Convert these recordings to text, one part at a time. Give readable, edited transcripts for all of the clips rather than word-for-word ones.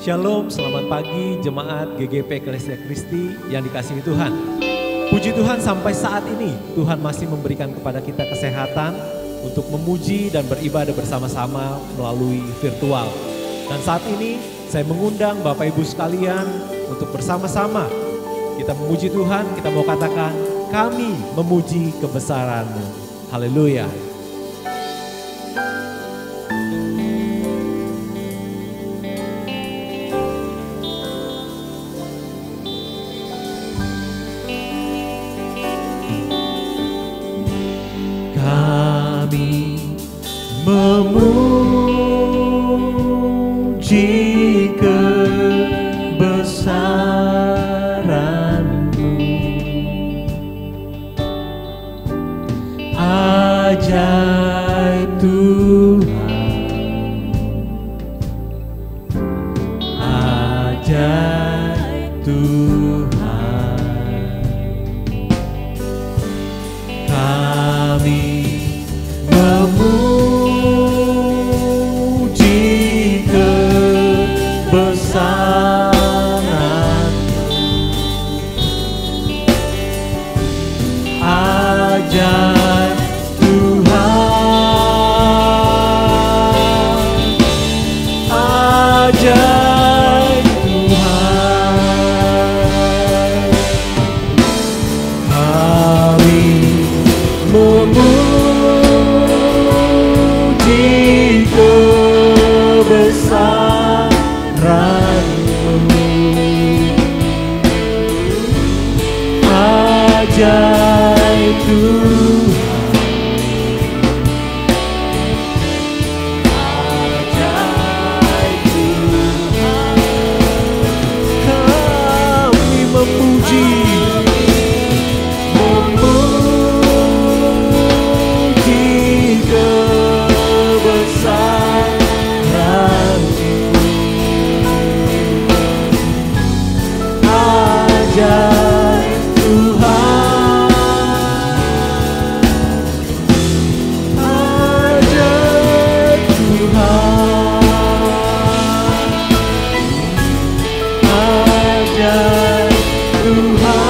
Shalom, selamat pagi jemaat GGP Eklesia Kristi yang dikasihi Tuhan. Puji Tuhan sampai saat ini Tuhan masih memberikan kepada kita kesehatan untuk memuji dan beribadah bersama-sama melalui virtual. Dan saat ini saya mengundang Bapak Ibu sekalian untuk bersama-sama kita memuji Tuhan, kita mau katakan kami memuji kebesaran-Mu. Haleluya. Memuji kebesaran-Mu, ajaib Tuhan, ajaib Tuhan. Kami memuji kebesaran-Mu, ajaib Tuhan, ajaib Tuhan. Kami memuji kebesaran-Mu, ajaib Tuhan, ajaib Tuhan. Kami memuji kebesaran-Mu, ajaib Tuhan, ajaib Tuhan, ajaib Tuhan,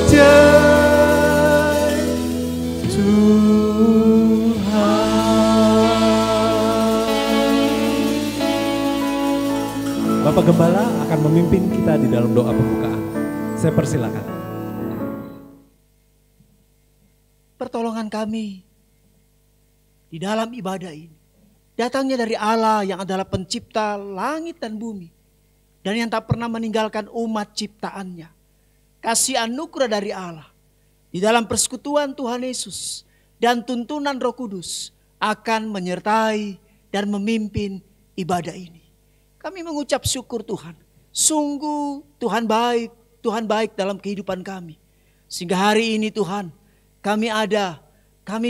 ajaib Tuhan. Bapak Gembala akan memimpin kita di dalam doa pembukaan. Saya persilakan. Pertolongan kami di dalam ibadah ini datangnya dari Allah yang adalah pencipta langit dan bumi dan yang tak pernah meninggalkan umat ciptaannya. Kasih anugerah dari Allah di dalam persekutuan Tuhan Yesus dan tuntunan Roh Kudus akan menyertai dan memimpin ibadah ini. Kami mengucap syukur Tuhan. Sungguh Tuhan baik dalam kehidupan kami. Sehingga hari ini Tuhan, kami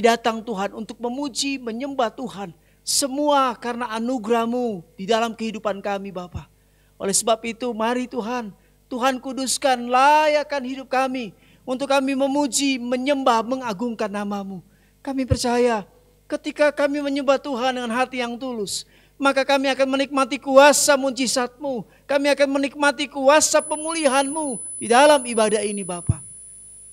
datang Tuhan untuk memuji, menyembah Tuhan. Semua karena anugerah-Mu di dalam kehidupan kami Bapa. Oleh sebab itu mari Tuhan, Tuhan kuduskan, layakkan hidup kami. Untuk kami memuji, menyembah, mengagungkan nama-Mu. Kami percaya ketika kami menyembah Tuhan dengan hati yang tulus, maka kami akan menikmati kuasa mujizat-Mu. Kami akan menikmati kuasa pemulihan-Mu di dalam ibadah ini Bapa.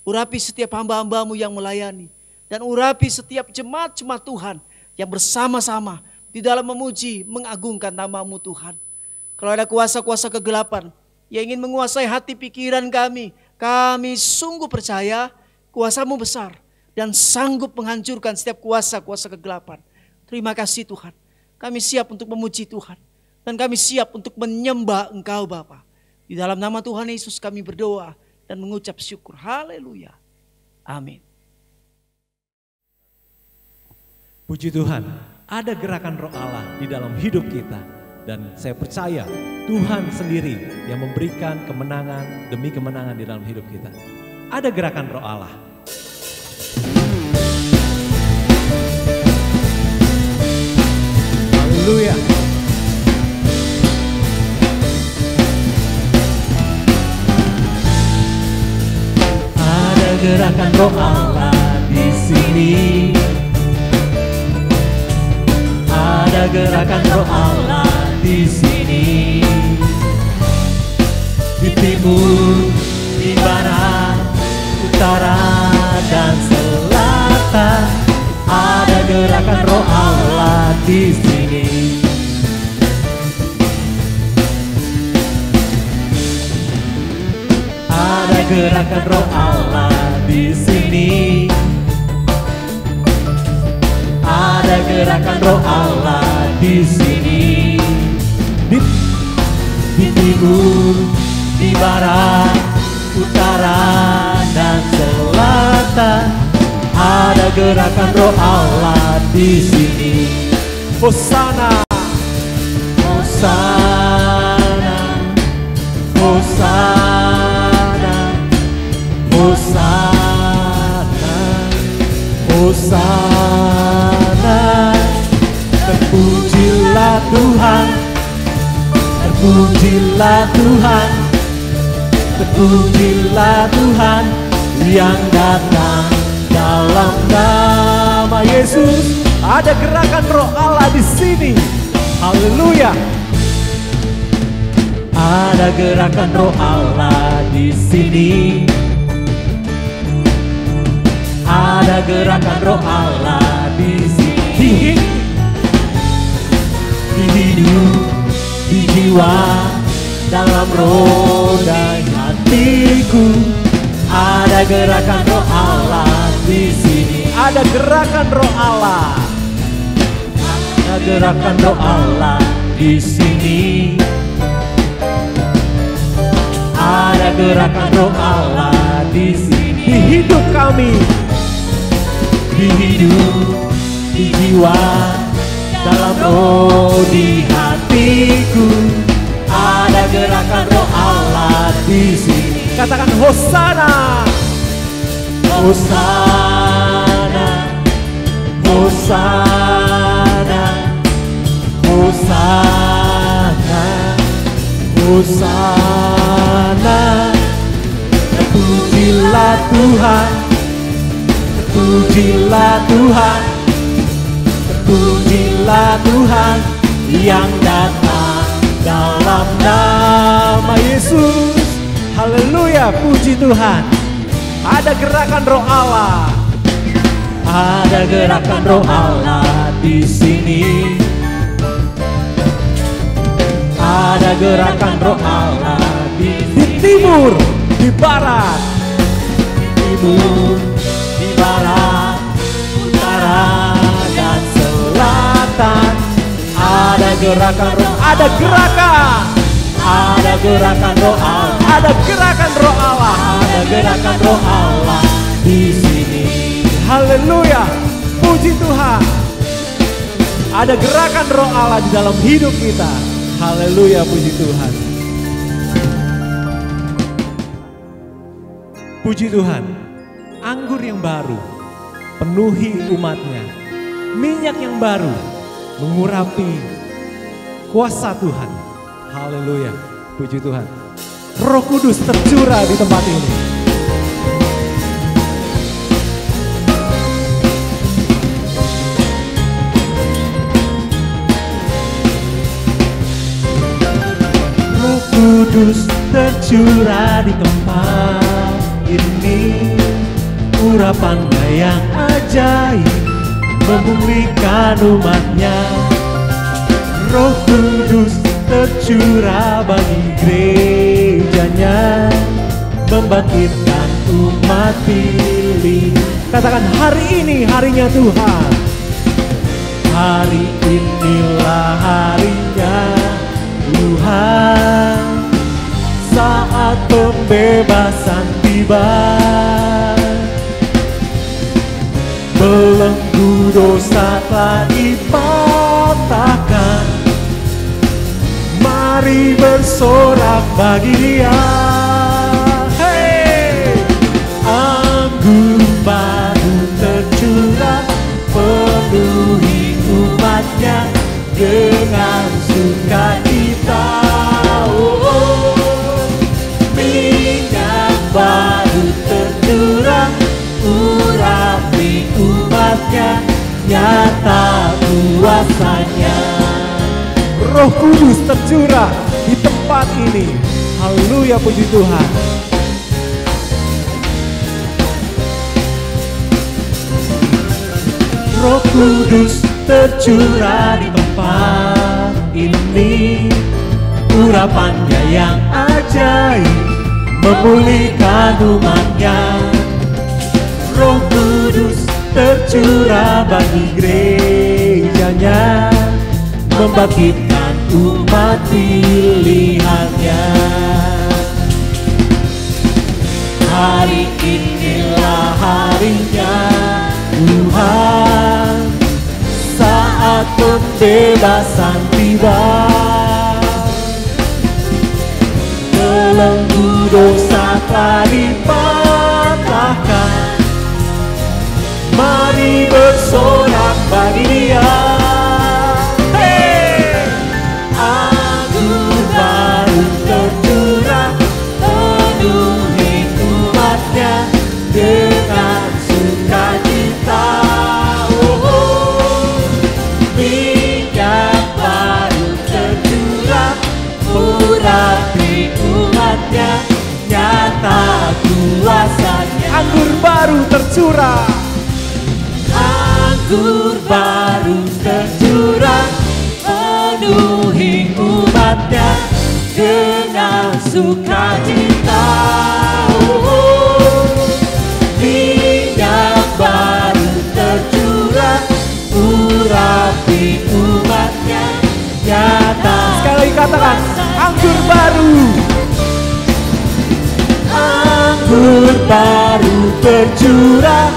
Urapi setiap hamba-hamba-Mu yang melayani. Dan urapi setiap jemaat-jemaat Tuhan yang bersama-sama di dalam memuji, mengagungkan nama-Mu Tuhan. Kalau ada kuasa-kuasa kegelapan yang ingin menguasai hati pikiran kami sungguh percaya kuasa-Mu besar dan sanggup menghancurkan setiap kuasa-kuasa kegelapan. Terima kasih Tuhan. Kami siap untuk memuji Tuhan. Dan kami siap untuk menyembah Engkau Bapa. Di dalam nama Tuhan Yesus kami berdoa dan mengucap syukur. Haleluya. Amin. Puji Tuhan, ada gerakan Roh Allah di dalam hidup kita. Dan saya percaya Tuhan sendiri yang memberikan kemenangan demi kemenangan di dalam hidup kita. Ada gerakan Roh Allah. Haleluya. Ada gerakan Roh Allah di sini. gerakan Roh Allah di sini. Di timur, di barat, utara dan selatan, ada gerakan Roh Allah di sini. Ada gerakan Roh Allah di sini. Ada gerakan Roh Allah di sini. Di timur, di barat, utara dan selatan, ada gerakan Roh Allah di sini. Hosana, Hosana, Hosana, Hosana, Hosana. Terpujilah Tuhan, terpujilah Tuhan, terpujilah Tuhan yang datang dalam nama Yesus. ada gerakan Roh Allah di sini. Haleluya. Ada gerakan Roh Allah di sini. Ada gerakan Roh Allah di sini. Di hidup, di jiwa, dalam roh dan hatiku, ada gerakan Roh Allah di sini. Ada gerakan Roh Allah. Ada gerakan Roh Allah di sini. Ada gerakan Roh Allah di sini. Di hidup kami, Di hidup, di jiwa, dalam roh, di hatiku, ada gerakan Roh Allah di sini. katakan Hosana. Hosana, Hosana, Hosana, Hosana. Terpujilah Tuhan, terpujilah Tuhan, terpujilah Tuhan yang datang dalam nama Yesus. Haleluya, puji Tuhan. Ada gerakan Roh Allah. Ada gerakan Roh Allah di sini. Ada gerakan Roh Allah di Timur, di barat, timur, di barat, utara dan selatan. Ada gerakan Roh, ada gerakan, ada gerakan Roh Allah, ada gerakan Roh Allah. ada gerakan Roh Allah di sini. Haleluya, puji Tuhan. Ada gerakan Roh Allah di dalam hidup kita. Haleluya, puji Tuhan. Puji Tuhan, anggur yang baru penuhi umatnya. Minyak yang baru mengurapi kuasa Tuhan. Haleluya, puji Tuhan. Roh Kudus tercurah di tempat ini. Roh Kudus tercurah di tempat ini. Urapannya yang ajaib memulihkan umatnya. Roh Kudus tercurah bagi gerejanya, membangkitkan umat pilih. Katakan hari ini harinya Tuhan. Hari inilah harinya Tuhan, saat pembebasan tiba. Belenggu dosa telah dipatahkan, mari bersorak bagi Dia. Hey! Anggur baru tercurah, penuhi umatnya dengan sukacita. Oh, minyak baru tercurah, urapi umatnya, nyata kuasanya. Roh Kudus tercurah di tempat ini. Haleluya, puji Tuhan. Roh Kudus tercurah di tempat ini, urapannya yang ajaib memulihkan umatnya. Roh Kudus tercurah bagi gerejanya, membangkitkan umat pilihannya. Hari inilah harinya Tuhan, saat pembebasan tiba. Belenggu dosa telah dipatahkan, mari bersorak bagi Dia. Hey! Anggur baru tercurah, penuhi umatnya dengan sukacita. Minyak baru tercurah, urapi umatnya, nyata kuasanya. Anggur baru tercurah. Anggur baru tercurah, penuhi umatnya dengan sukacita. Minyak baru tercurah, urapi umatnya, nyata. Sekali lagi katakan, anggur baru. Anggur baru tercurah,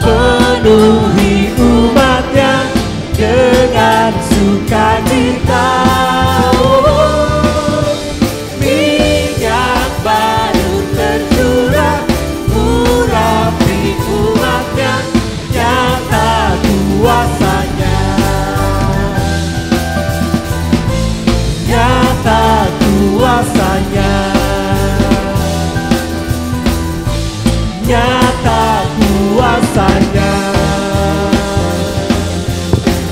penuhi umatnya dengan sukacita. Minyak baru tercurah, urapi umatnya, nyata kuasanya. Nyata kuasanya. Nyata kuasanya.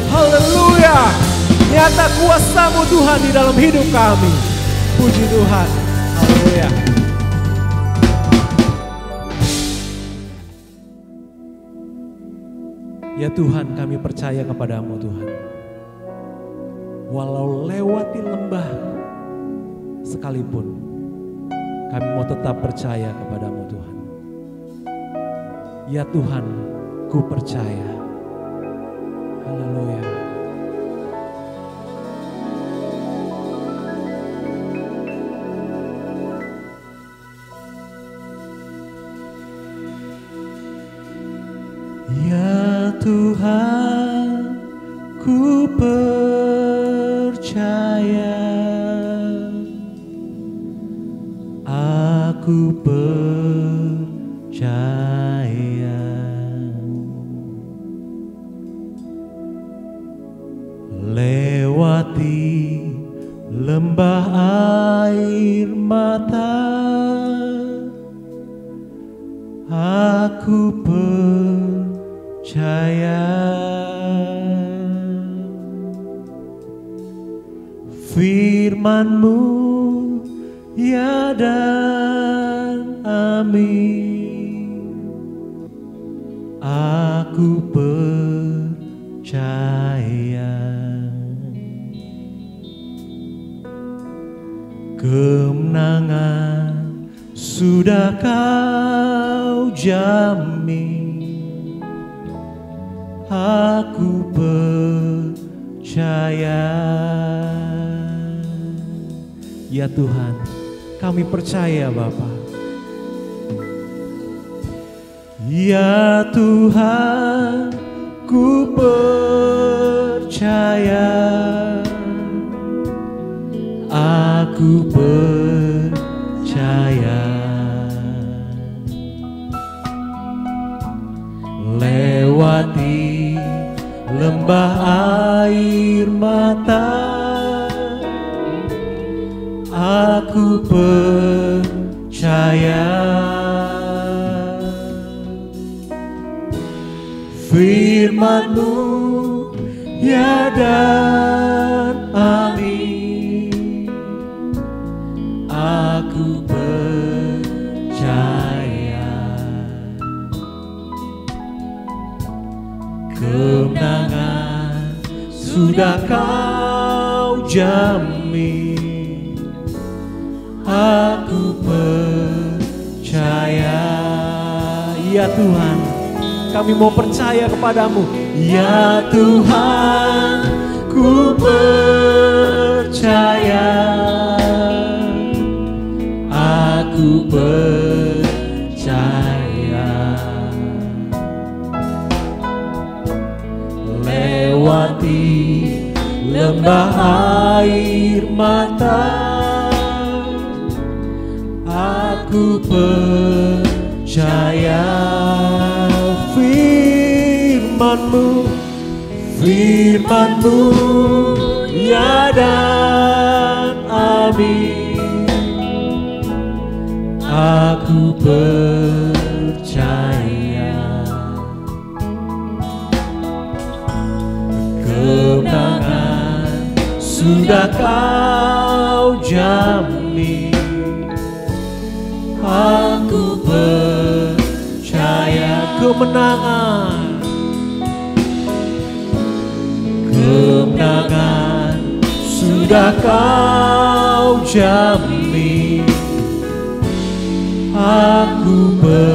Haleluya. Nyata kuasa-Mu Tuhan di dalam hidup kami. Puji Tuhan. Haleluya. Ya Tuhan, kami percaya kepada-Mu Tuhan. Walau lewati lembah sekalipun, kami mau tetap percaya kepada-Mu Tuhan. Ya Tuhan, ku percaya. Haleluya. Ya Tuhan, ku percaya. Aku percaya. Lewati lembah air mata, aku percaya. Firman-Mu ya dan amin, aku percaya. Kemenangan sudah Kau jamin, aku percaya. Ya Tuhan, kami percaya Bapa. Ya Tuhan, ku percaya. Aku percaya. Lewati lembah air mata, aku percaya. Firman-Mu ya dan amin, aku percaya kemenangan sudah kau jamin. Aku percaya, Ya Tuhan, kami mau percaya kepadamu. ya Tuhan, ku percaya. Aku percaya lewati lembah air mata. Aku percaya firman-Mu, firman-Mu ya dan amin. Aku percaya kemenangan sudah kau jamin. Aku percaya kemenangan, kemenangan sudah kau jamin. Aku percaya.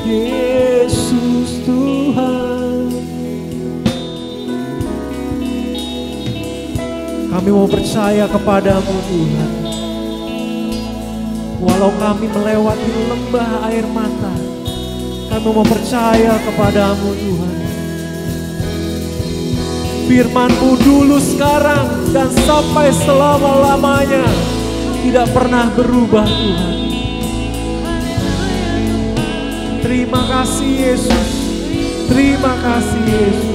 Yesus Tuhan, Kami mau percaya kepadamu Tuhan. Walau kami melewati lembah air mata, kami mau percaya kepadamu Tuhan. Firman-Mu dulu, sekarang, dan sampai selama-lamanya tidak pernah berubah Tuhan. Terima kasih Yesus, terima kasih Yesus.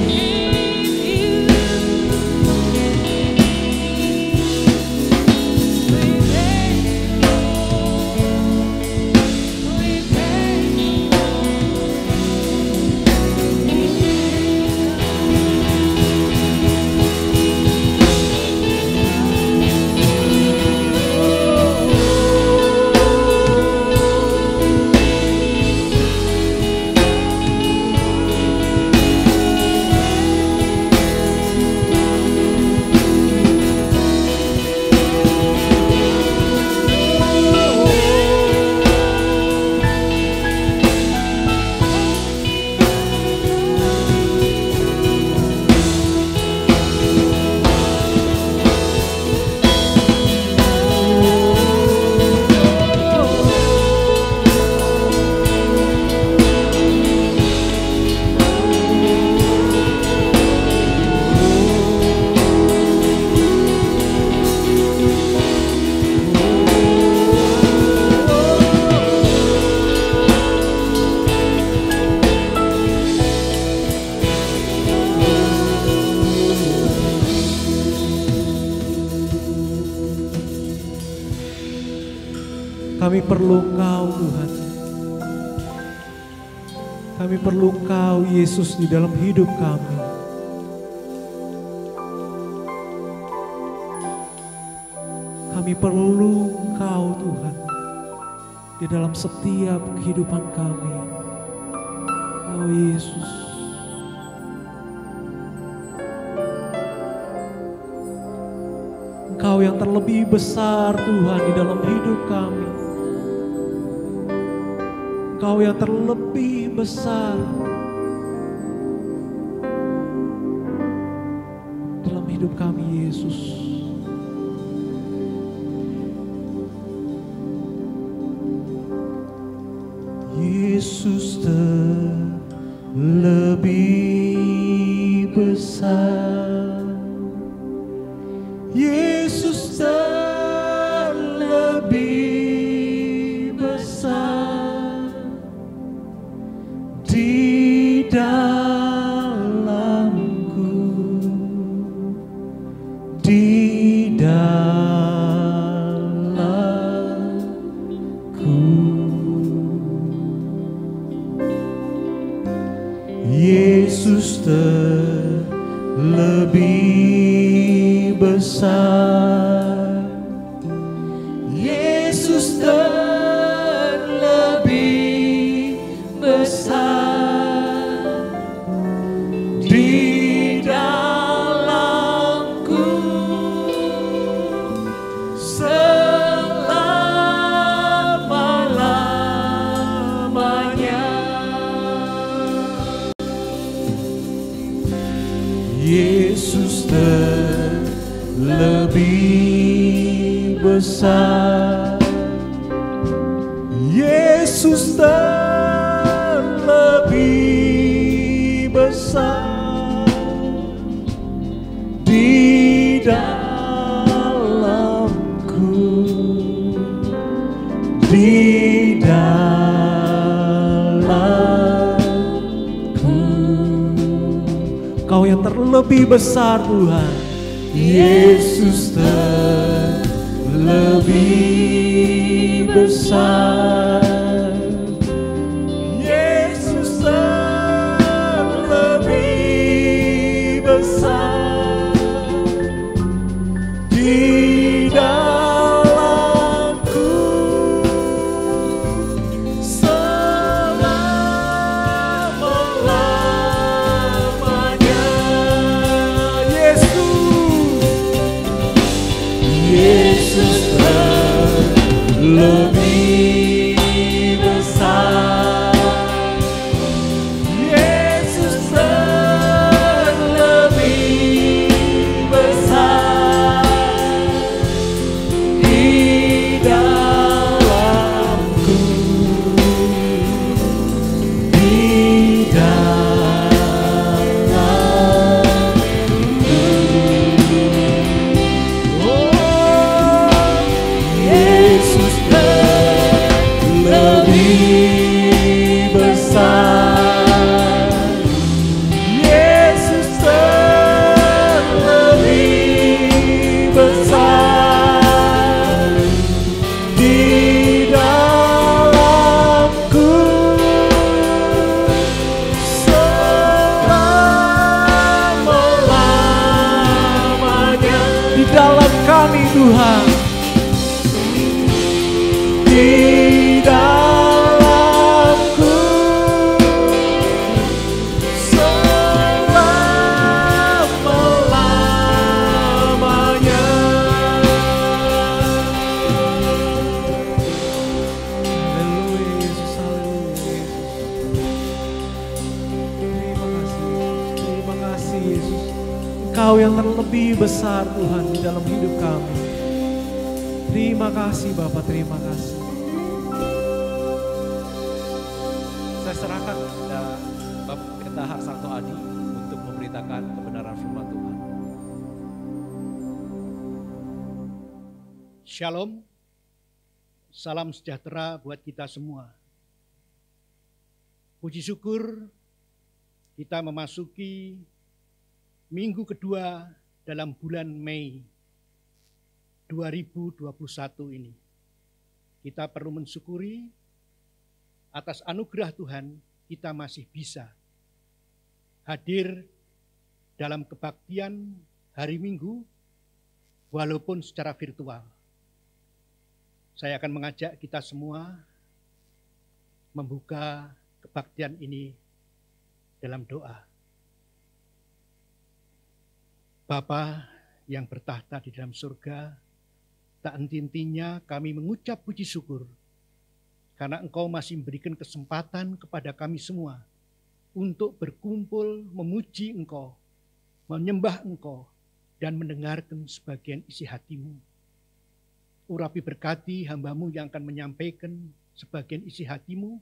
Kami perlu Engkau Tuhan. Kami perlu Engkau Yesus di dalam hidup kami. Kami perlu Engkau Tuhan di dalam setiap kehidupan kami. Oh Yesus. Engkau yang terlebih besar Tuhan di dalam hidup kami. Engkau yang terlebih besar dalam hidup kami Yesus. Yesus terlebih besar. Yesus terlebih besar di dalamku, di dalamku. besar, Yesus terlebih besar di dalamku selama-lamanya. Yesus terlebih besar, Yesus terlebih besar di dalamku, di dalamku. Kau yang terlebih besar Tuhan. Yesus terlebih besar, Yesus terlebih besar di dalamku selama-lamanya. Yesus terlebih besar, Yesus terlebih besar di dalamku, di dalamku. Yesus terlebih besar, Yesus terlebih besar di dalamku selama-lamanya. Di dalam kami Tuhan. Di dalamku selama-lamanya. Haleluya Yesus, haleluya Yesus. Terima kasih Yesus. Engkau yang terlebih besar Tuhan di dalam hidup kami. Terima kasih Bapa, terima kasih. Saya serahkan kepada Bapak Pendeta Harsanto Adi untuk memberitakan kebenaran firman Tuhan. Shalom, salam sejahtera buat kita semua. Puji syukur kita memasuki minggu kedua dalam bulan Mei 2021 ini. Kita perlu mensyukuri atas anugerah Tuhan kita masih bisa hadir dalam kebaktian hari Minggu walaupun secara virtual. Saya akan mengajak kita semua membuka kebaktian ini dalam doa. Bapa yang bertahta di dalam surga, tak henti-hentinya kami mengucap puji syukur karena Engkau masih memberikan kesempatan kepada kami semua untuk berkumpul memuji Engkau, menyembah Engkau, dan mendengarkan sebagian isi hati-Mu. Urapi berkati hamba-Mu yang akan menyampaikan sebagian isi hati-Mu.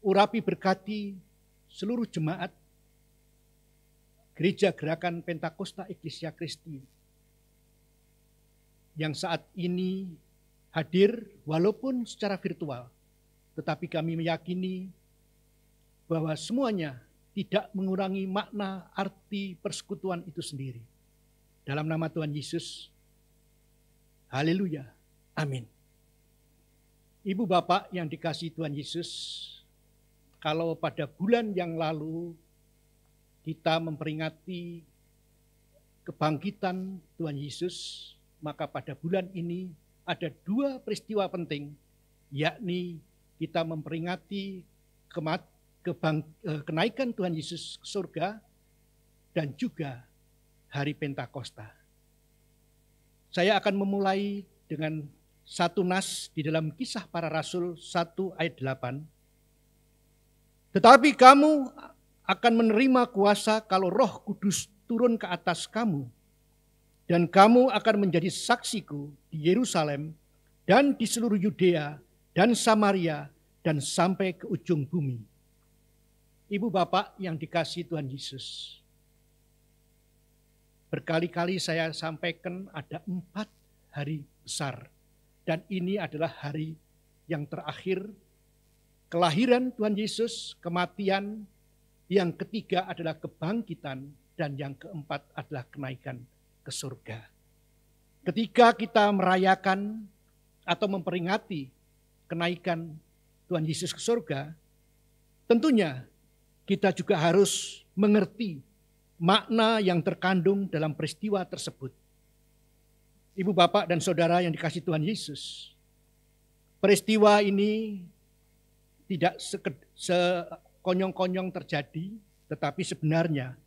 Urapi berkati seluruh jemaat Gereja Gerakan Pentakosta Eklesia Kristi yang saat ini hadir walaupun secara virtual, tetapi kami meyakini bahwa semuanya tidak mengurangi makna arti persekutuan itu sendiri. Dalam nama Tuhan Yesus, haleluya, amin. Ibu bapak yang dikasihi Tuhan Yesus, kalau pada bulan yang lalu kita memperingati kebangkitan Tuhan Yesus, maka pada bulan ini ada dua peristiwa penting, yakni kita memperingati kenaikan Tuhan Yesus ke surga dan juga hari Pentakosta. Saya akan memulai dengan satu nas di dalam Kisah Para Rasul 1 ayat 8. Tetapi kamu akan menerima kuasa kalau Roh Kudus turun ke atas kamu, dan kamu akan menjadi saksiku di Yerusalem dan di seluruh Yudea dan Samaria dan sampai ke ujung bumi. Ibu bapak yang dikasihi Tuhan Yesus, berkali-kali saya sampaikan ada 4 hari besar, dan ini adalah hari yang terakhir, kelahiran Tuhan Yesus, kematian, yang ketiga adalah kebangkitan, dan yang keempat adalah kenaikan ke surga. Ketika kita merayakan atau memperingati kenaikan Tuhan Yesus ke surga, tentunya kita juga harus mengerti makna yang terkandung dalam peristiwa tersebut. Ibu bapak dan saudara yang dikasihi Tuhan Yesus, peristiwa ini tidak sekonyong-konyong terjadi, tetapi sebenarnya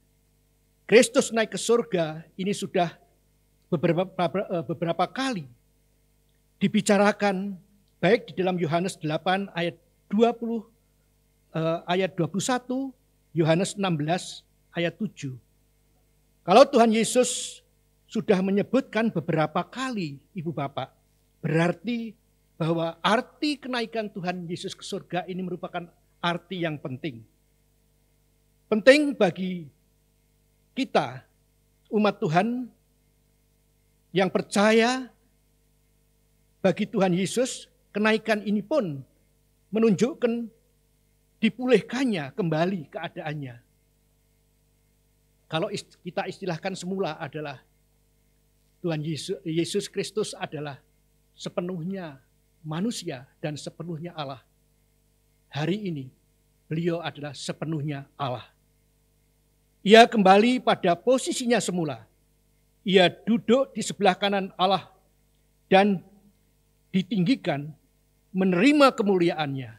Kristus naik ke surga ini sudah beberapa kali dibicarakan, baik di dalam Yohanes 8 ayat 20, ayat 21, Yohanes 16 ayat 7. Kalau Tuhan Yesus sudah menyebutkan beberapa kali, ibu bapak, berarti bahwa arti kenaikan Tuhan Yesus ke surga ini merupakan arti yang penting. Penting bagi kita, umat Tuhan yang percaya bagi Tuhan Yesus, kenaikan ini pun menunjukkan dipulihkannya kembali keadaannya. Kalau kita istilahkan semula adalah Tuhan Yesus Kristus adalah sepenuhnya manusia dan sepenuhnya Allah. Hari ini beliau adalah sepenuhnya Allah. Ia kembali pada posisinya semula. Ia duduk di sebelah kanan Allah dan ditinggikan menerima kemuliaannya.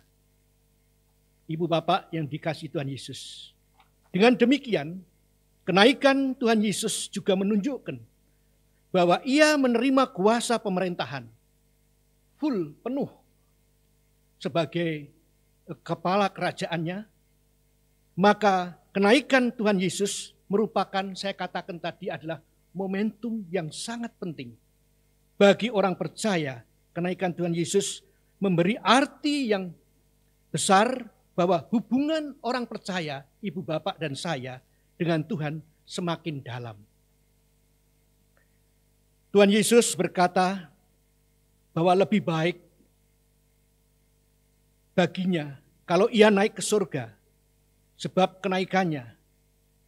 Ibu bapak yang dikasihi Tuhan Yesus. Dengan demikian, kenaikan Tuhan Yesus juga menunjukkan bahwa ia menerima kuasa pemerintahan full, penuh sebagai kepala kerajaannya. Maka kenaikan Tuhan Yesus merupakan, saya katakan tadi, adalah momentum yang sangat penting bagi orang percaya. Kenaikan Tuhan Yesus memberi arti yang besar bahwa hubungan orang percaya, ibu bapak dan saya, dengan Tuhan semakin dalam. Tuhan Yesus berkata bahwa lebih baik baginya kalau ia naik ke surga, sebab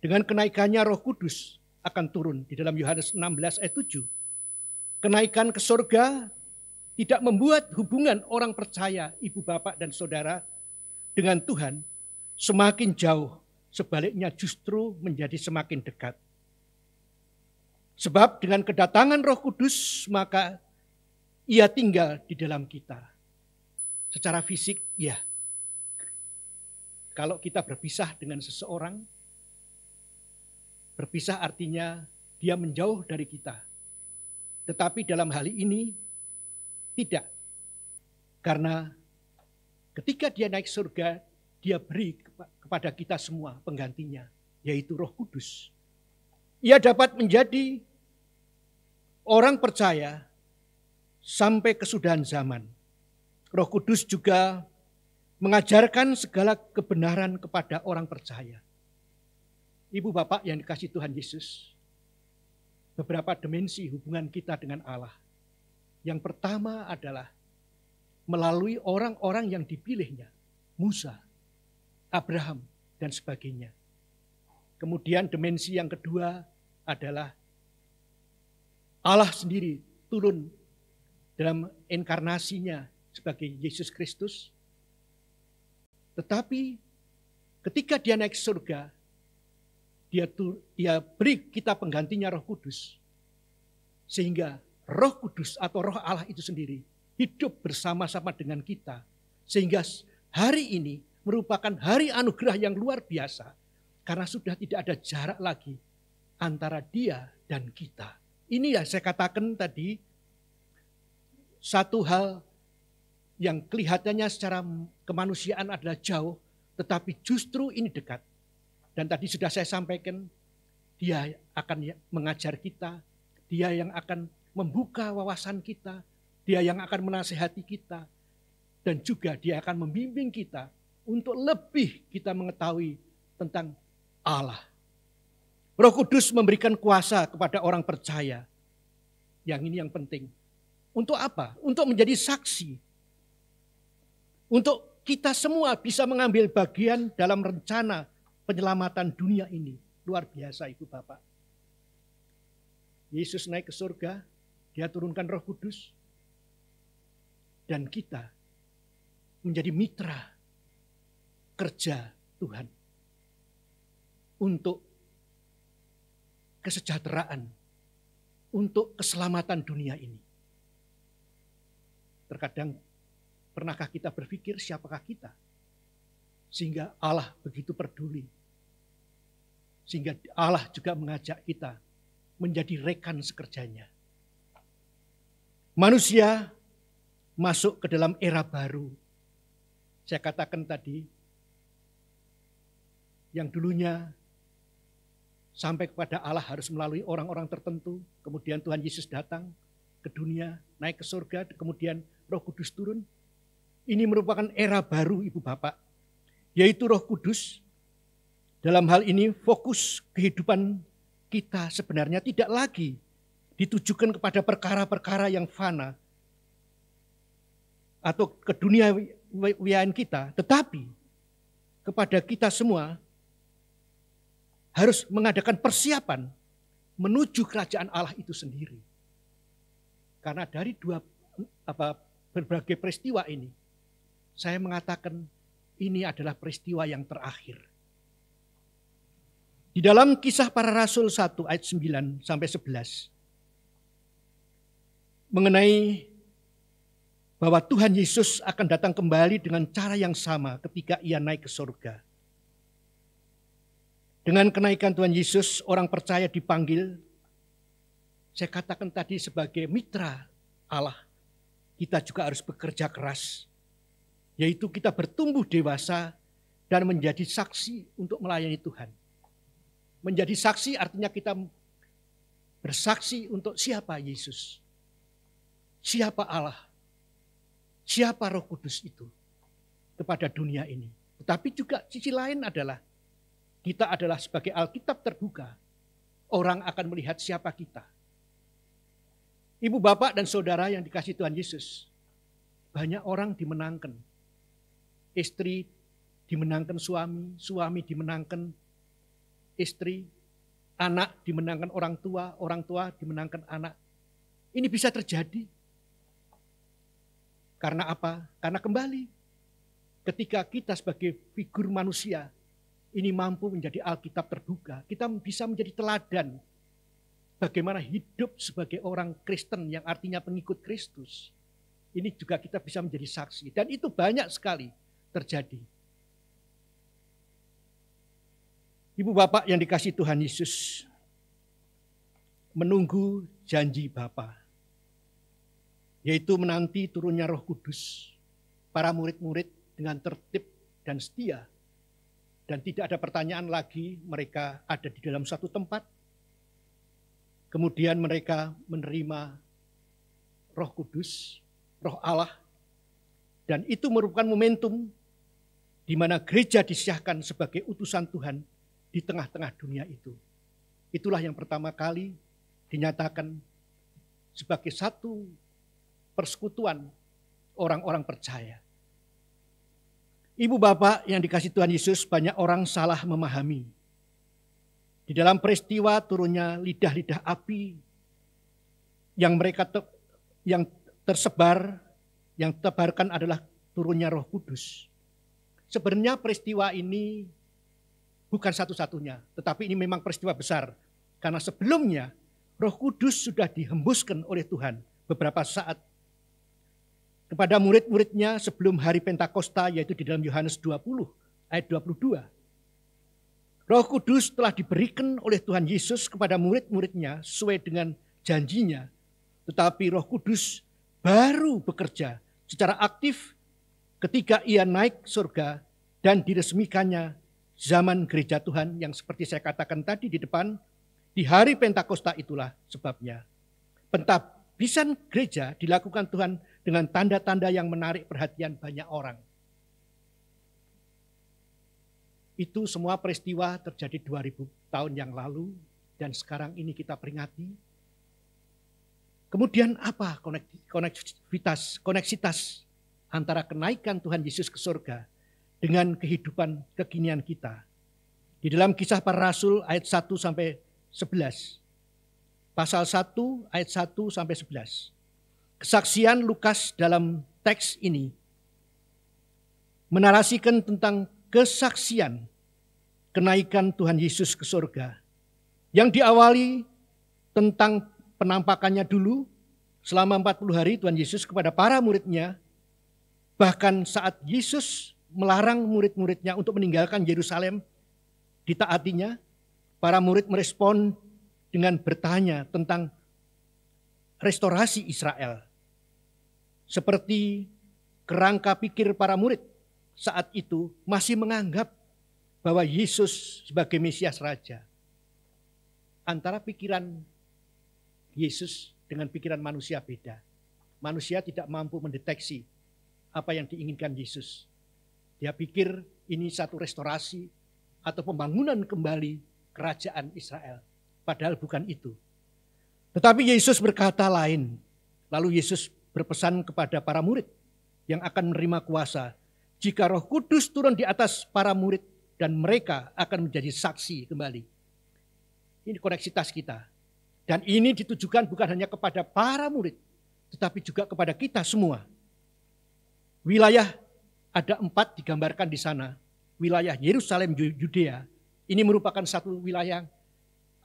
dengan kenaikannya Roh Kudus akan turun di dalam Yohanes 16 ayat 7. Kenaikan ke surga tidak membuat hubungan orang percaya, ibu bapak dan saudara, dengan Tuhan semakin jauh, sebaliknya justru menjadi semakin dekat. Sebab dengan kedatangan Roh Kudus maka ia tinggal di dalam kita. Secara fisik, ya. Kalau kita berpisah dengan seseorang, berpisah artinya dia menjauh dari kita. Tetapi dalam hal ini tidak. Karena ketika dia naik surga, dia beri kepada kita semua penggantinya, yaitu Roh Kudus. Ia dapat menjadi orang percaya sampai kesudahan zaman. Roh Kudus juga mengajarkan segala kebenaran kepada orang percaya. Ibu bapak yang dikasihi Tuhan Yesus, beberapa dimensi hubungan kita dengan Allah. Yang pertama adalah melalui orang-orang yang dipilihnya, Musa, Abraham, dan sebagainya. Kemudian dimensi yang kedua adalah Allah sendiri turun dalam inkarnasinya sebagai Yesus Kristus. Tetapi ketika dia naik surga, Dia beri kita penggantinya Roh Kudus. Sehingga Roh Kudus atau Roh Allah itu sendiri hidup bersama-sama dengan kita. Sehingga hari ini merupakan hari anugerah yang luar biasa. Karena sudah tidak ada jarak lagi antara dia dan kita. Ini yang saya katakan tadi, satu hal yang kelihatannya secara kemanusiaan adalah jauh, tetapi justru ini dekat. Dan tadi sudah saya sampaikan, dia akan mengajar kita, dia yang akan membuka wawasan kita, dia yang akan menasihati kita, dan juga dia akan membimbing kita untuk lebih kita mengetahui tentang Allah. Roh Kudus memberikan kuasa kepada orang percaya. Yang ini yang penting. Untuk apa? Untuk menjadi saksi. Untuk kita semua bisa mengambil bagian dalam rencana penyelamatan dunia ini. Luar biasa Ibu Bapak. Yesus naik ke surga, dia turunkan Roh Kudus. Dan kita menjadi mitra kerja Tuhan. Untuk kesejahteraan, untuk keselamatan dunia ini. Terkadang pernahkah kita berpikir siapakah kita? Sehingga Allah begitu peduli. Sehingga Allah juga mengajak kita menjadi rekan sekerjanya. Manusia masuk ke dalam era baru. Saya katakan tadi, yang dulunya sampai kepada Allah harus melalui orang-orang tertentu. Kemudian Tuhan Yesus datang ke dunia, naik ke surga, kemudian Roh Kudus turun. Ini merupakan era baru Ibu Bapak. Yaitu Roh Kudus. Dalam hal ini fokus kehidupan kita sebenarnya tidak lagi ditujukan kepada perkara-perkara yang fana. Atau ke dunia wian kita. Tetapi kepada kita semua harus mengadakan persiapan menuju kerajaan Allah itu sendiri. Karena dari berbagai peristiwa ini, saya mengatakan ini adalah peristiwa yang terakhir. Di dalam Kisah Para Rasul 1 ayat 9 sampai 11, mengenai bahwa Tuhan Yesus akan datang kembali dengan cara yang sama ketika ia naik ke surga. Dengan kenaikan Tuhan Yesus, orang percaya dipanggil, saya katakan tadi sebagai mitra Allah, kita juga harus bekerja keras. Yaitu kita bertumbuh dewasa dan menjadi saksi untuk melayani Tuhan. Menjadi saksi artinya kita bersaksi untuk siapa Yesus. Siapa Allah. Siapa Roh Kudus itu kepada dunia ini. Tetapi juga sisi lain adalah kita adalah sebagai Alkitab terbuka. Orang akan melihat siapa kita. Ibu, bapak, dan saudara yang dikasihi Tuhan Yesus. Banyak orang dimenangkan. Istri dimenangkan suami, suami dimenangkan istri, anak dimenangkan orang tua dimenangkan anak. Ini bisa terjadi. Karena apa? Karena kembali ketika kita sebagai figur manusia ini mampu menjadi Alkitab terbuka, kita bisa menjadi teladan bagaimana hidup sebagai orang Kristen yang artinya pengikut Kristus. Ini juga kita bisa menjadi saksi dan itu banyak sekali terjadi. Ibu bapak yang dikasihi Tuhan Yesus, menunggu janji Bapa, yaitu menanti turunnya Roh Kudus. Para murid-murid dengan tertib dan setia. Dan tidak ada pertanyaan lagi, mereka ada di dalam satu tempat. Kemudian mereka menerima Roh Kudus, Roh Allah. Dan itu merupakan momentum di mana gereja disiahkan sebagai utusan Tuhan di tengah-tengah dunia itu. Itulah yang pertama kali dinyatakan sebagai satu persekutuan orang-orang percaya. Ibu bapak yang dikasihi Tuhan Yesus, banyak orang salah memahami. Di dalam peristiwa turunnya lidah-lidah api yang yang tersebar, yang tebarkan adalah turunnya Roh Kudus. Sebenarnya peristiwa ini bukan satu-satunya, tetapi ini memang peristiwa besar. Karena sebelumnya Roh Kudus sudah dihembuskan oleh Tuhan beberapa saat kepada murid-muridnya sebelum hari Pentakosta, yaitu di dalam Yohanes 20 ayat 22. Roh Kudus telah diberikan oleh Tuhan Yesus kepada murid-muridnya sesuai dengan janjinya. Tetapi Roh Kudus baru bekerja secara aktif ketika ia naik surga dan diresmikannya zaman gereja Tuhan yang seperti saya katakan tadi di depan, di hari Pentakosta itulah sebabnya. Pentabisan gereja dilakukan Tuhan dengan tanda-tanda yang menarik perhatian banyak orang. Itu semua peristiwa terjadi 2000 tahun yang lalu dan sekarang ini kita peringati. Kemudian apa koneksitas antara kenaikan Tuhan Yesus ke surga dengan kehidupan kekinian kita? Di dalam Kisah Para Rasul ayat 1 sampai 11. Pasal 1 ayat 1 sampai 11. Kesaksian Lukas dalam teks ini menarasikan tentang kesaksian kenaikan Tuhan Yesus ke surga yang diawali tentang penampakannya dulu selama 40 hari Tuhan Yesus kepada para muridnya. Bahkan saat Yesus melarang murid-muridnya untuk meninggalkan Yerusalem, ditaatinya, para murid merespon dengan bertanya tentang restorasi Israel. Seperti kerangka pikir para murid saat itu masih menganggap bahwa Yesus sebagai Mesias Raja. Antara pikiran Yesus dengan pikiran manusia beda. Manusia tidak mampu mendeteksi apa yang diinginkan Yesus. Dia pikir ini satu restorasi atau pembangunan kembali kerajaan Israel. Padahal bukan itu. Tetapi Yesus berkata lain. Lalu Yesus berpesan kepada para murid yang akan menerima kuasa jika Roh Kudus turun di atas para murid dan mereka akan menjadi saksi kembali. Ini koneksitas kita. Dan ini ditujukan bukan hanya kepada para murid, tetapi juga kepada kita semua. Wilayah ada 4 digambarkan di sana. Wilayah Yerusalem, Yudea. Ini merupakan satu wilayah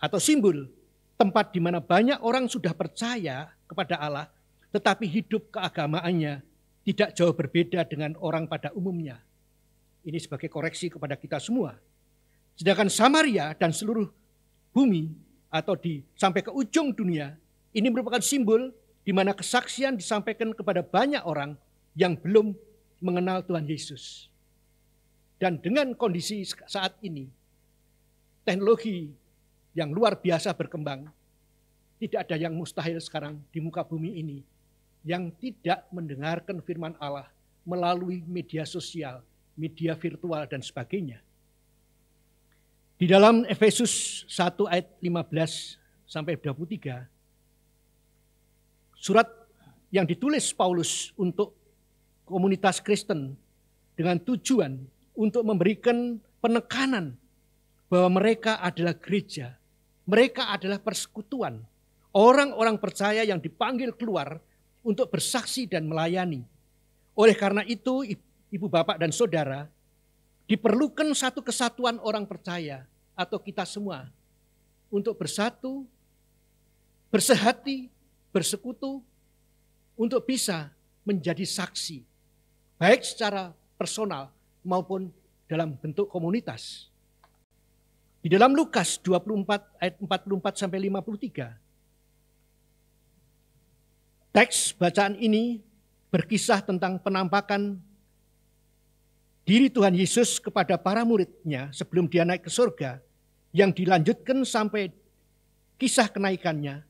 atau simbol tempat di mana banyak orang sudah percaya kepada Allah, tetapi hidup keagamaannya tidak jauh berbeda dengan orang pada umumnya. Ini sebagai koreksi kepada kita semua. Sedangkan Samaria dan seluruh bumi atau sampai ke ujung dunia, ini merupakan simbol di mana kesaksian disampaikan kepada banyak orang yang belum mengenal Tuhan Yesus. Dan dengan kondisi saat ini, teknologi yang luar biasa berkembang, tidak ada yang mustahil sekarang di muka bumi ini yang tidak mendengarkan firman Allah melalui media sosial, media virtual dan sebagainya. Di dalam Efesus 1 ayat 15 sampai 23, surat yang ditulis Paulus untuk komunitas Kristen dengan tujuan untuk memberikan penekanan bahwa mereka adalah gereja, mereka adalah persekutuan, orang-orang percaya yang dipanggil keluar untuk bersaksi dan melayani. Oleh karena itu, ibu bapak dan saudara, diperlukan satu kesatuan orang percaya atau kita semua untuk bersatu, bersehati, bersekutu untuk bisa menjadi saksi, baik secara personal maupun dalam bentuk komunitas. Di dalam Lukas 24 ayat 44 sampai 53, teks bacaan ini berkisah tentang penampakan diri Tuhan Yesus kepada para muridnya sebelum dia naik ke surga, yang dilanjutkan sampai kisah kenaikannya.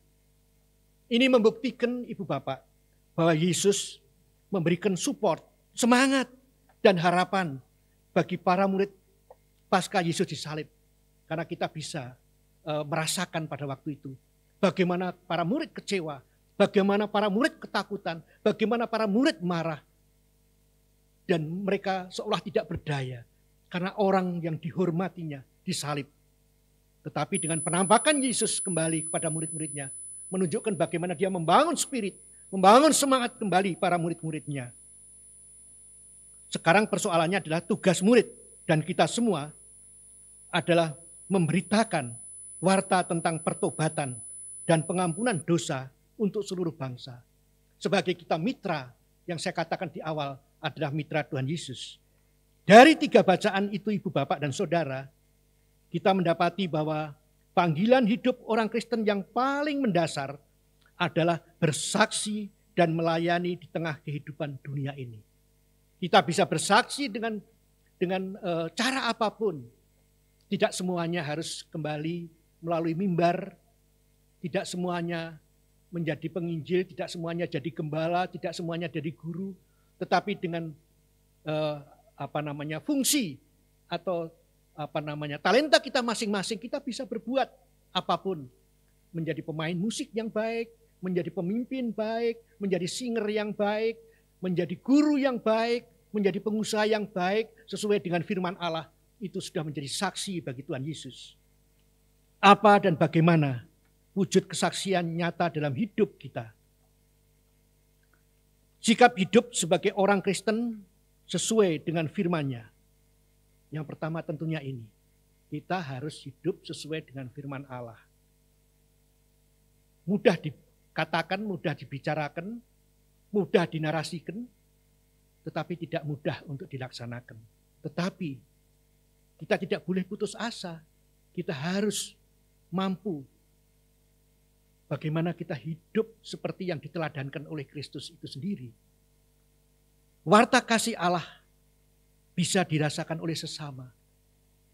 Ini membuktikan ibu bapak bahwa Yesus memberikan support, semangat, dan harapan bagi para murid pasca Yesus disalib. Karena kita bisa merasakan pada waktu itu bagaimana para murid kecewa, bagaimana para murid ketakutan, bagaimana para murid marah. Dan mereka seolah tidak berdaya karena orang yang dihormatinya disalib. Tetapi dengan penampakan Yesus kembali kepada murid-muridnya, menunjukkan bagaimana dia membangun spirit, membangun semangat kembali para murid-muridnya. Sekarang persoalannya adalah tugas murid dan kita semua adalah memberitakan warta tentang pertobatan dan pengampunan dosa untuk seluruh bangsa. Sebagai kita mitra yang saya katakan di awal adalah mitra Tuhan Yesus. Dari 3 bacaan itu Ibu Bapak dan Saudara, kita mendapati bahwa panggilan hidup orang Kristen yang paling mendasar adalah bersaksi dan melayani di tengah kehidupan dunia ini. Kita bisa bersaksi dengan cara apapun. Tidak semuanya harus kembali melalui mimbar, tidak semuanya menjadi penginjil, tidak semuanya jadi gembala, tidak semuanya jadi guru, tetapi dengan fungsi atau talenta kita masing-masing, kita bisa berbuat apapun. Menjadi pemain musik yang baik, menjadi pemimpin baik, menjadi singer yang baik, menjadi guru yang baik, menjadi pengusaha yang baik sesuai dengan firman Allah. Itu sudah menjadi saksi bagi Tuhan Yesus. Apa dan bagaimana wujud kesaksian nyata dalam hidup kita? Sikap hidup sebagai orang Kristen sesuai dengan firman-Nya. Yang pertama tentunya ini, kita harus hidup sesuai dengan firman Allah. Mudah dikatakan, mudah dibicarakan, mudah dinarasikan, tetapi tidak mudah untuk dilaksanakan. Tetapi kita tidak boleh putus asa, kita harus mampu bagaimana kita hidup seperti yang diteladankan oleh Kristus itu sendiri. Warta kasih Allah bisa dirasakan oleh sesama.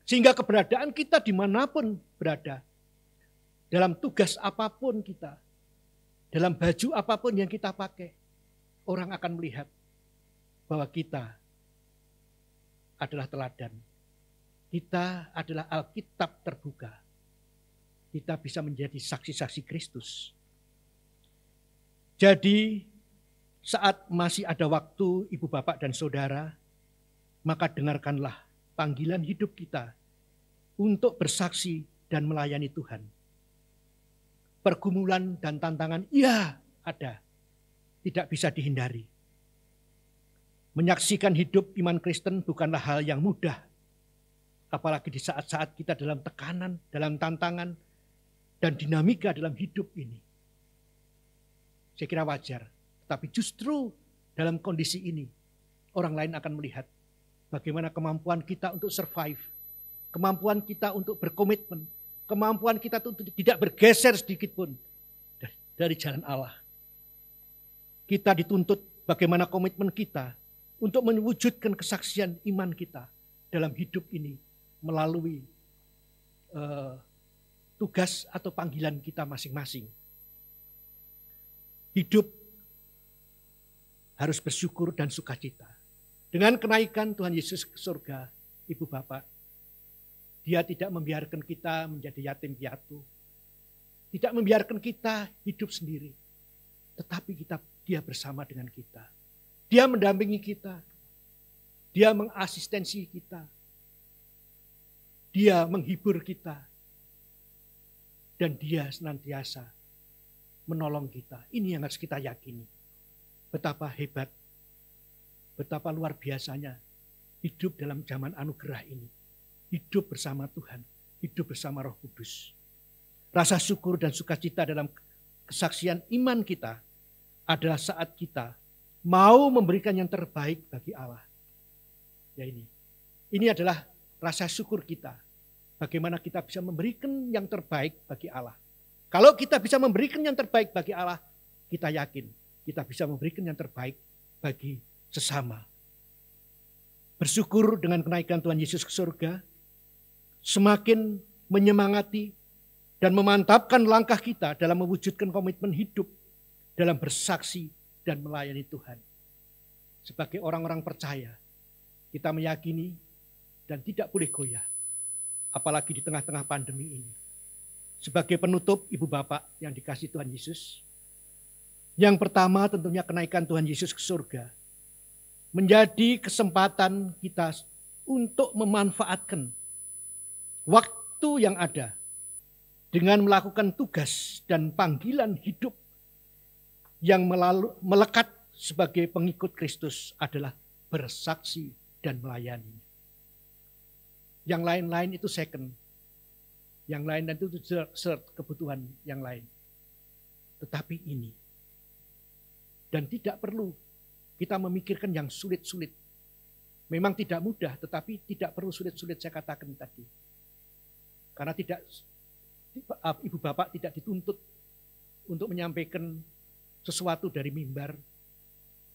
Sehingga keberadaan kita dimanapun berada, dalam tugas apapun kita, dalam baju apapun yang kita pakai, orang akan melihat bahwa kita adalah teladan. Kita adalah Alkitab terbuka. Kita bisa menjadi saksi-saksi Kristus. Jadi saat masih ada waktu Ibu Bapak dan Saudara, maka dengarkanlah panggilan hidup kita untuk bersaksi dan melayani Tuhan. Pergumulan dan tantangan iya ada, tidak bisa dihindari. Menyaksikan hidup iman Kristen bukanlah hal yang mudah. Apalagi di saat-saat kita dalam tekanan, dalam tantangan, dan dinamika dalam hidup ini. Saya kira wajar. Tapi justru dalam kondisi ini, orang lain akan melihat bagaimana kemampuan kita untuk survive, kemampuan kita untuk berkomitmen, kemampuan kita untuk tidak bergeser sedikit pun dari jalan Allah. Kita dituntut bagaimana komitmen kita untuk mewujudkan kesaksian iman kita dalam hidup ini melalui tugas atau panggilan kita masing-masing. Hidup harus bersyukur dan sukacita. Dengan kenaikan Tuhan Yesus ke surga, Ibu Bapak, Dia tidak membiarkan kita menjadi yatim piatu. Tidak membiarkan kita hidup sendiri. Tetapi Dia bersama dengan kita. Dia mendampingi kita. Dia mengasistensi kita. Dia menghibur kita. Dan Dia senantiasa menolong kita. Ini yang harus kita yakini. Betapa hebat, betapa luar biasanya hidup dalam zaman anugerah ini. Hidup bersama Tuhan, hidup bersama Roh Kudus. Rasa syukur dan sukacita dalam kesaksian iman kita adalah saat kita mau memberikan yang terbaik bagi Allah. Ya ini adalah rasa syukur kita. Bagaimana kita bisa memberikan yang terbaik bagi Allah. Kalau kita bisa memberikan yang terbaik bagi Allah, kita yakin kita bisa memberikan yang terbaik bagi sesama. Bersyukur dengan kenaikan Tuhan Yesus ke surga, semakin menyemangati dan memantapkan langkah kita dalam mewujudkan komitmen hidup, dalam bersaksi dan melayani Tuhan. Sebagai orang-orang percaya, kita meyakini dan tidak boleh goyah, apalagi di tengah-tengah pandemi ini. Sebagai penutup, Ibu Bapak yang dikasihi Tuhan Yesus, yang pertama tentunya kenaikan Tuhan Yesus ke surga menjadi kesempatan kita untuk memanfaatkan waktu yang ada dengan melakukan tugas dan panggilan hidup yang melekat sebagai pengikut Kristus adalah bersaksi dan melayani. Yang lain-lain itu second. Yang lain itu third, kebutuhan yang lain. Tetapi ini. Dan tidak perlu kita memikirkan yang sulit-sulit. Memang tidak mudah, tetapi tidak perlu sulit-sulit saya katakan tadi. Karena ibu bapak tidak dituntut untuk menyampaikan sesuatu dari mimbar.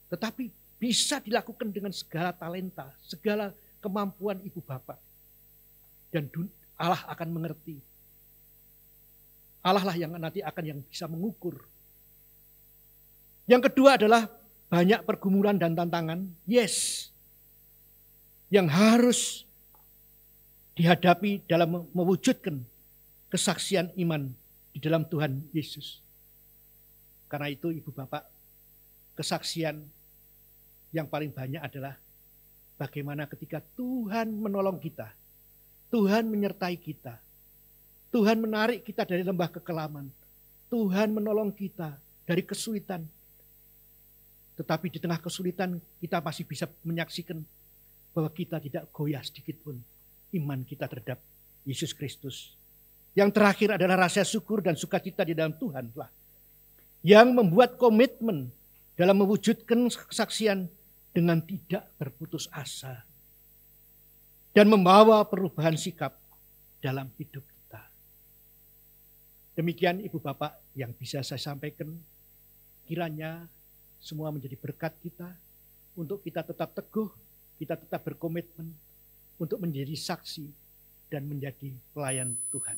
Tetapi bisa dilakukan dengan segala talenta, segala kemampuan ibu bapak. Dan Allah akan mengerti. Allah lah yang nanti akan yang bisa mengukur. Yang kedua adalah banyak pergumulan dan tantangan. Yes. Yang harus dihadapi dalam mewujudkan kesaksian iman di dalam Tuhan Yesus. Karena itu ibu bapak, kesaksian yang paling banyak adalah bagaimana ketika Tuhan menolong kita. Tuhan menyertai kita. Tuhan menarik kita dari lembah kekelaman. Tuhan menolong kita dari kesulitan. Tetapi di tengah kesulitan kita masih bisa menyaksikan bahwa kita tidak goyah sedikit pun iman kita terhadap Yesus Kristus. Yang terakhir adalah rasa syukur dan sukacita di dalam Tuhan lah. Yang membuat komitmen dalam mewujudkan kesaksian dengan tidak berputus asa. Dan membawa perubahan sikap dalam hidup kita. Demikian ibu bapak yang bisa saya sampaikan. Kiranya semua menjadi berkat kita. Untuk kita tetap teguh, kita tetap berkomitmen. Untuk menjadi saksi dan menjadi pelayan Tuhan.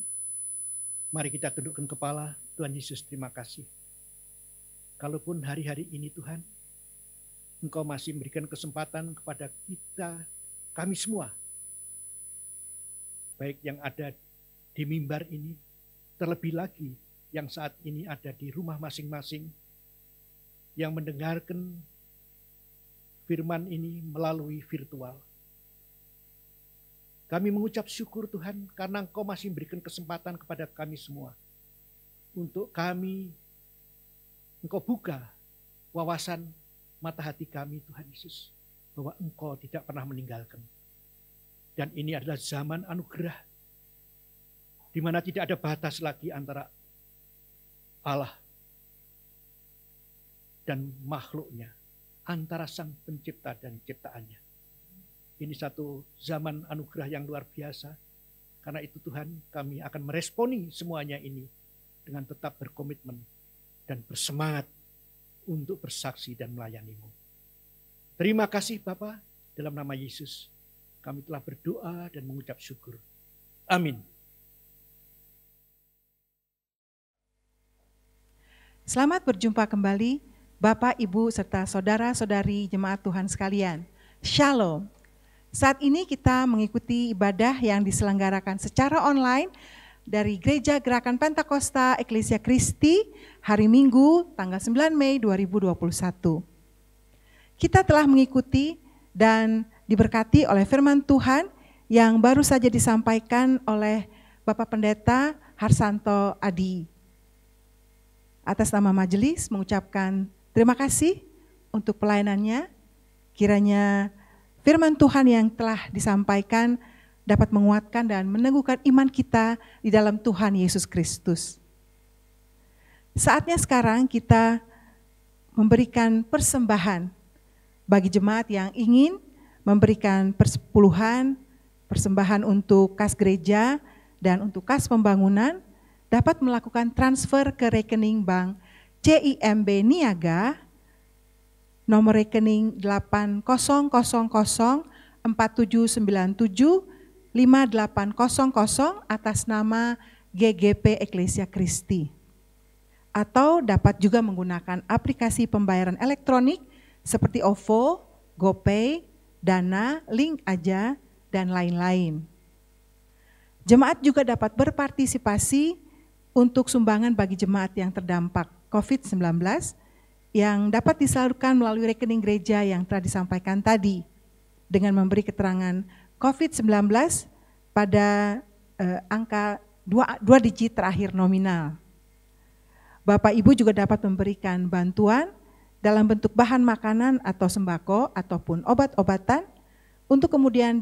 Mari kita tundukkan kepala. Tuhan Yesus, terima kasih. Kalaupun hari-hari ini Tuhan, Engkau masih memberikan kesempatan kepada kita, kami semua. Baik yang ada di mimbar ini, terlebih lagi yang saat ini ada di rumah masing-masing, yang mendengarkan firman ini melalui virtual. Kami mengucap syukur Tuhan karena Engkau masih memberikan kesempatan kepada kami semua. Untuk kami, Engkau buka wawasan mata hati kami Tuhan Yesus. Bahwa Engkau tidak pernah meninggalkan. Dan ini adalah zaman anugerah. Di mana tidak ada batas lagi antara Allah dan makhluknya. Antara sang pencipta dan ciptaannya. Ini satu zaman anugerah yang luar biasa. Karena itu Tuhan, kami akan meresponi semuanya ini dengan tetap berkomitmen dan bersemangat untuk bersaksi dan melayani-Mu. Terima kasih Bapa, dalam nama Yesus kami telah berdoa dan mengucap syukur. Amin. Selamat berjumpa kembali Bapak, Ibu, serta saudara-saudari jemaat Tuhan sekalian. Shalom. Saat ini kita mengikuti ibadah yang diselenggarakan secara online dari Gereja Gerakan Pentakosta Eklesia Kristi hari Minggu tanggal 9 Mei 2021. Kita telah mengikuti dan diberkati oleh firman Tuhan yang baru saja disampaikan oleh Bapak Pendeta Harsanto Adi. Atas nama majelis mengucapkan terima kasih untuk pelayanannya. Kiranya firman Tuhan yang telah disampaikan dapat menguatkan dan meneguhkan iman kita di dalam Tuhan Yesus Kristus. Saatnya sekarang kita memberikan persembahan bagi jemaat yang ingin memberikan persepuluhan, persembahan untuk kas gereja dan untuk kas pembangunan, dapat melakukan transfer ke rekening bank CIMB Niaga, nomor rekening 800047975800 atas nama GGP Eklesia Kristi. Atau dapat juga menggunakan aplikasi pembayaran elektronik seperti OVO, GoPay, Dana, Link Aja, dan lain-lain. Jemaat juga dapat berpartisipasi untuk sumbangan bagi jemaat yang terdampak COVID-19 yang dapat disalurkan melalui rekening gereja yang telah disampaikan tadi dengan memberi keterangan COVID-19 pada angka 2 digit terakhir nominal. Bapak Ibu juga dapat memberikan bantuan dalam bentuk bahan makanan atau sembako ataupun obat-obatan untuk kemudian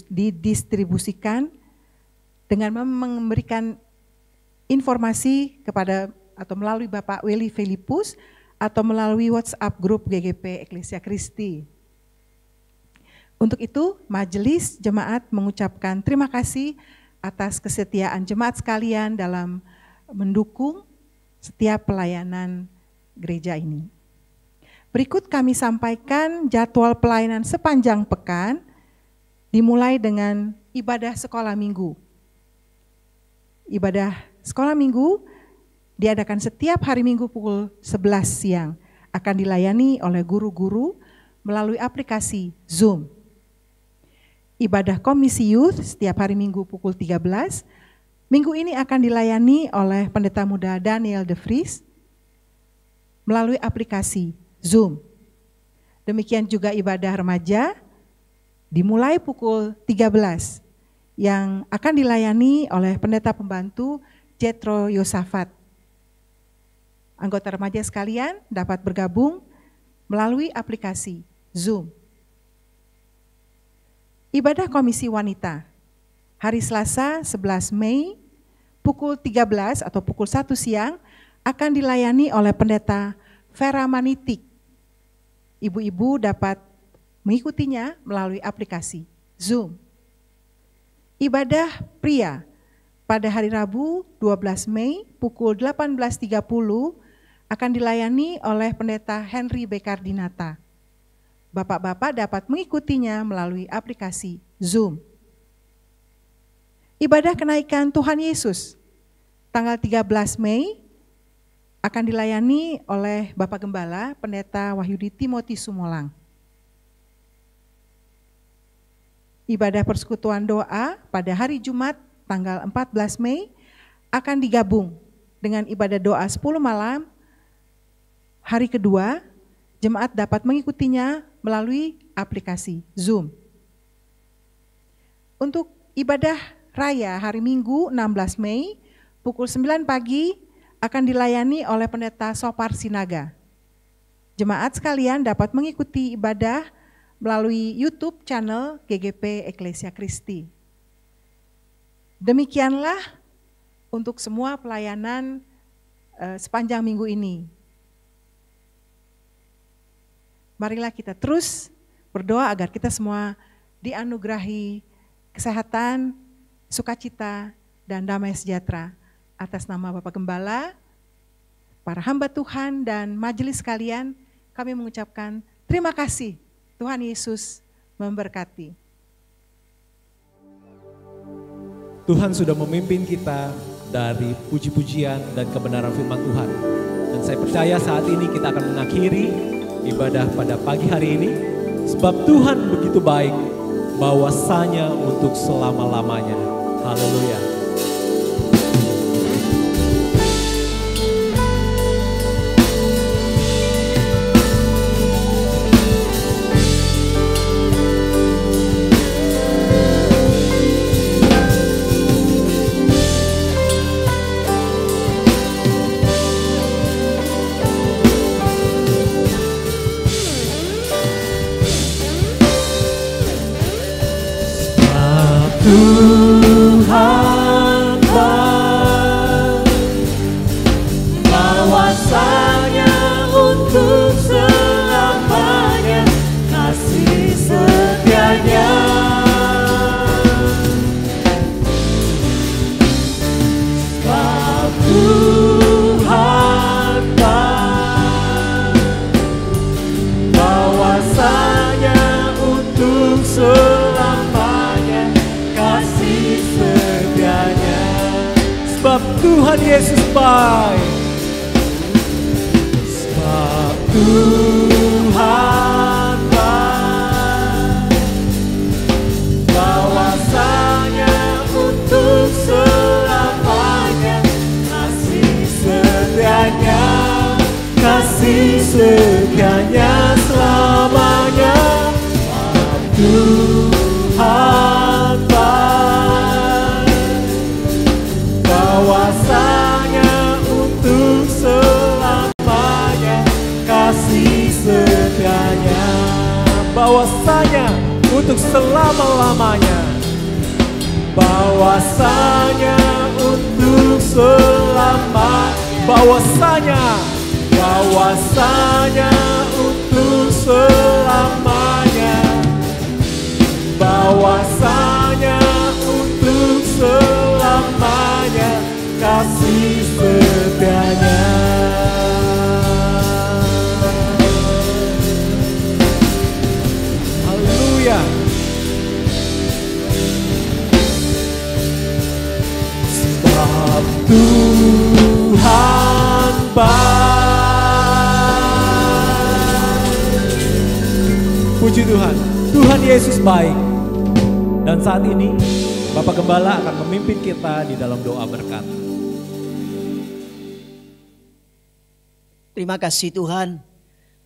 didistribusikan dengan memberikan informasi kepada atau melalui Bapak Willy Filipus atau melalui WhatsApp grup GGP Eklesia Kristi. Untuk itu, majelis jemaat mengucapkan terima kasih atas kesetiaan jemaat sekalian dalam mendukung setiap pelayanan gereja ini. Berikut kami sampaikan jadwal pelayanan sepanjang pekan, dimulai dengan ibadah sekolah minggu. Ibadah sekolah minggu diadakan setiap hari Minggu pukul 11 siang, akan dilayani oleh guru-guru melalui aplikasi Zoom. Ibadah komisi youth setiap hari Minggu pukul 13, minggu ini akan dilayani oleh pendeta muda Daniel De Vries melalui aplikasi Zoom. Demikian juga ibadah remaja dimulai pukul 13 yang akan dilayani oleh pendeta pembantu Jethro Yosafat. Anggota remaja sekalian dapat bergabung melalui aplikasi Zoom. Ibadah komisi wanita hari Selasa 11 Mei pukul 13 atau pukul 1 siang akan dilayani oleh pendeta Vera Manitik. Ibu-ibu dapat mengikutinya melalui aplikasi Zoom. Ibadah pria pada hari Rabu 12 Mei pukul 18.30 akan dilayani oleh pendeta Henry Bekardinata. Bapak-bapak dapat mengikutinya melalui aplikasi Zoom. Ibadah kenaikan Tuhan Yesus tanggal 13 Mei akan dilayani oleh Bapak Gembala Pendeta Wahyudi Timothy Sumolang. Ibadah persekutuan doa pada hari Jumat tanggal 14 Mei akan digabung dengan ibadah doa 10 malam. Hari kedua, jemaat dapat mengikutinya melalui aplikasi Zoom. Untuk ibadah raya hari Minggu 16 Mei pukul 9 pagi akan dilayani oleh pendeta Sopar Sinaga. Jemaat sekalian dapat mengikuti ibadah melalui YouTube channel GGP Eklesia Kristi. Demikianlah untuk semua pelayanan sepanjang minggu ini. Marilah kita terus berdoa agar kita semua dianugerahi kesehatan, sukacita, dan damai sejahtera. Atas nama Bapak Gembala, para hamba Tuhan dan majelis sekalian, kami mengucapkan terima kasih. Tuhan Yesus memberkati. Tuhan sudah memimpin kita dari puji-pujian dan kebenaran firman Tuhan. Dan saya percaya saat ini kita akan mengakhiri ibadah pada pagi hari ini. Sebab Tuhan begitu baik, bahwasanya untuk selama-lamanya. Haleluya. Tuhan baik, bahwasanya untuk selamanya kasih setianya. Sebab Tuhan baik, bahwasanya untuk selamanya kasih setianya. Sebab Tuhan Yesus baik. Sebab Tuhan baik, bahwasanya untuk selamanya kasih setianya, kasih setianya selamanya. Sebab Tuhan baik, bahwasanya untuk selamanya kasih setianya. Bahwasanya untuk selama-lamanya. Bahwasanya untuk bahwasanya untuk selamanya, bahwasanya untuk selamanya kasih setianya. Haleluya. Sebab Tuhan baik. Puji Tuhan, Tuhan Yesus baik. Dan saat ini Bapak Gembala akan memimpin kita di dalam doa berkat. Terima kasih Tuhan,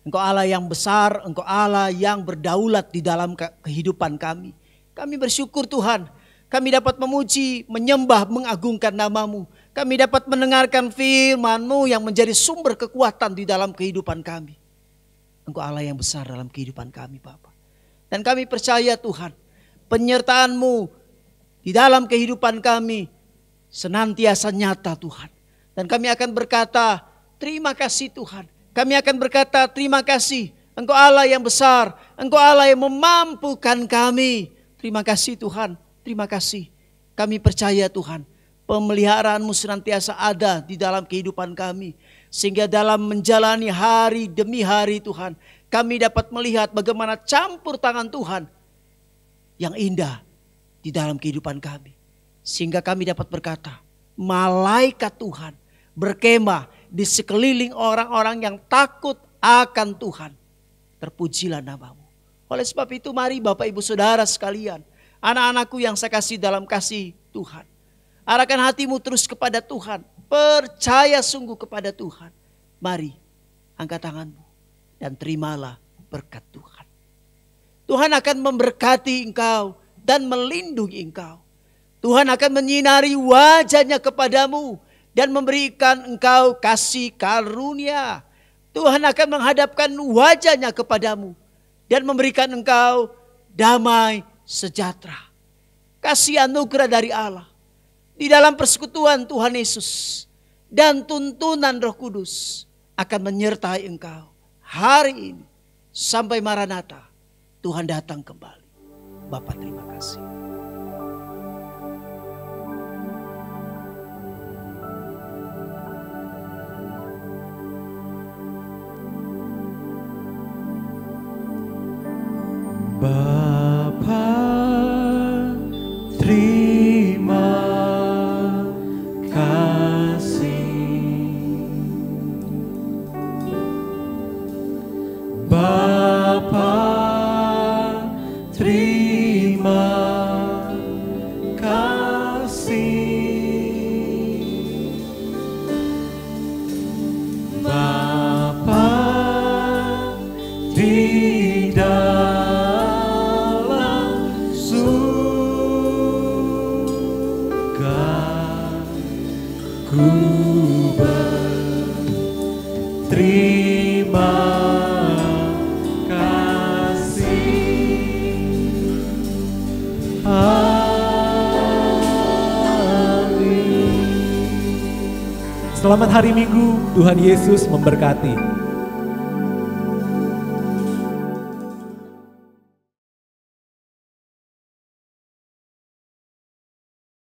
Engkau Allah yang besar, Engkau Allah yang berdaulat di dalam kehidupan kami. Kami bersyukur Tuhan, kami dapat memuji, menyembah, mengagungkan nama-Mu. Kami dapat mendengarkan firman-Mu yang menjadi sumber kekuatan di dalam kehidupan kami. Engkau Allah yang besar dalam kehidupan kami Bapa. Dan kami percaya Tuhan, penyertaan-Mu di dalam kehidupan kami senantiasa nyata Tuhan. Dan kami akan berkata, terima kasih Tuhan. Kami akan berkata, terima kasih. Engkau Allah yang besar. Engkau Allah yang memampukan kami. Terima kasih Tuhan. Terima kasih. Kami percaya Tuhan, pemeliharaan-Mu senantiasa ada di dalam kehidupan kami. Sehingga dalam menjalani hari demi hari Tuhan, kami dapat melihat bagaimana campur tangan Tuhan yang indah di dalam kehidupan kami. Sehingga kami dapat berkata, malaikat Tuhan berkemah di sekeliling orang-orang yang takut akan Tuhan. Terpujilah nama-Mu. Oleh sebab itu mari Bapak Ibu Saudara sekalian, anak-anakku yang saya kasih dalam kasih Tuhan, arahkan hatimu terus kepada Tuhan. Percaya sungguh kepada Tuhan. Mari angkat tanganmu dan terimalah berkat Tuhan. Tuhan akan memberkati engkau dan melindungi engkau. Tuhan akan menyinari wajah-Nya kepadamu dan memberikan engkau kasih karunia. Tuhan akan menghadapkan wajah-Nya kepadamu dan memberikan engkau damai sejahtera. Kasih anugerah dari Allah di dalam persekutuan Tuhan Yesus dan tuntunan Roh Kudus akan menyertai engkau hari ini sampai Maranatha Tuhan datang kembali. Bapa terima kasih. Bapa terima kasih. Bapa terima kasih. Bapa di dalam surga, ku berterima kasih. Amin. Selamat hari Minggu, Tuhan Yesus memberkati.